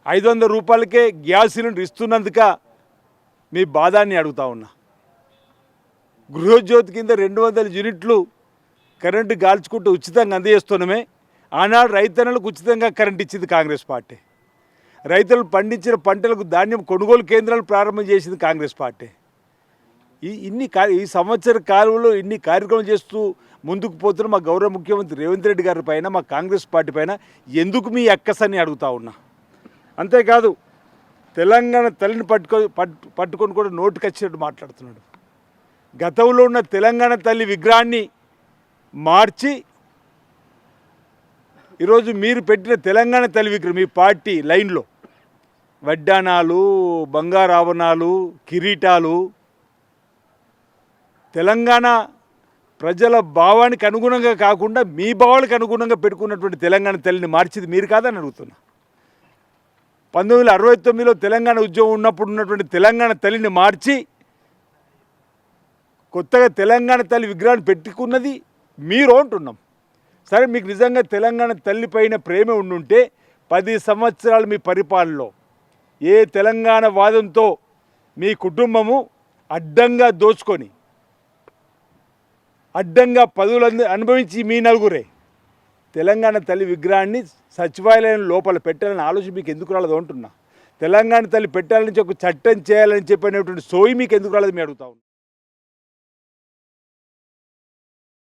500 రూపాయలకే gas cylinder ఇస్తున్నందుక మీ బాధాన్ని అడుగుతా ఉన్నా. గృహజ్యోతి కింద 200 యూనిట్లు కరెంటు గాల్చుకుంటూ ఉచితంగా అందజేస్తున్నామే. ఆనాడు రైతన్నలకు ఉచితంగా కరెంట్ ఇచ్చింది కాంగ్రెస్ పార్టీ. రైతులు పండించిన పంటలకు ధాన్యం కొనుగోలు కేంద్రాలు ప్రారంభం చేసింది కాంగ్రెస్ పార్టీ. ఈ సంవత్సర కాలంలో ఇన్ని కార్యక్రమాలు చేస్తూ ముందుకు పోతున్న మా గౌరవ ముఖ్యమంత్రి రేవంత్ రెడ్డి గారి పైన, మా కాంగ్రెస్ పార్టీ పైన ఎందుకు మీ అక్కసని అడుగుతా ఉన్నా. అంతేకాదు తెలంగాణ తల్లిని పట్టుకొని కూడా నోటికి వచ్చినట్టు మాట్లాడుతున్నాడు. గతంలో ఉన్న తెలంగాణ తల్లి విగ్రహాన్ని మార్చి ఈరోజు మీరు పెట్టిన తెలంగాణ తల్లి విగ్రహం మీ పార్టీ లైన్లో వడ్డానాలు, బంగారాభరణాలు, కిరీటాలు తెలంగాణ ప్రజల భావానికి అనుగుణంగా కాకుండా మీ భావాలకు అనుగుణంగా పెట్టుకున్నటువంటి తెలంగాణ తల్లిని మార్చింది మీరు కాదని అడుగుతున్నా. 1969లో తెలంగాణ ఉద్యమం ఉన్నప్పుడు ఉన్నటువంటి తెలంగాణ తల్లిని మార్చి కొత్తగా తెలంగాణ తల్లి విగ్రహాన్ని పెట్టుకున్నది మీరు అంటున్నాం. సరే, మీకు నిజంగా తెలంగాణ తల్లి పైన ప్రేమ ఉండుంటే 10 సంవత్సరాలు మీ పరిపాలనలో ఏ తెలంగాణ వాదంతో మీ కుటుంబము అడ్డంగా దోచుకొని అడ్డంగా పదవులు అనుభవించి మీ నలుగురే తెలంగాణ తల్లి విగ్రహాన్ని సచివాలయం లోపల పెట్టాలని ఆలోచన మీకు ఎందుకు రాలేదు అంటున్నా. తెలంగాణ తల్లి పెట్టాలని ఒక చట్టం చేయాలని చెప్పినటువంటి సోయి మీకు ఎందుకు రాలేదు మీ అడుగుతా ఉన్నా.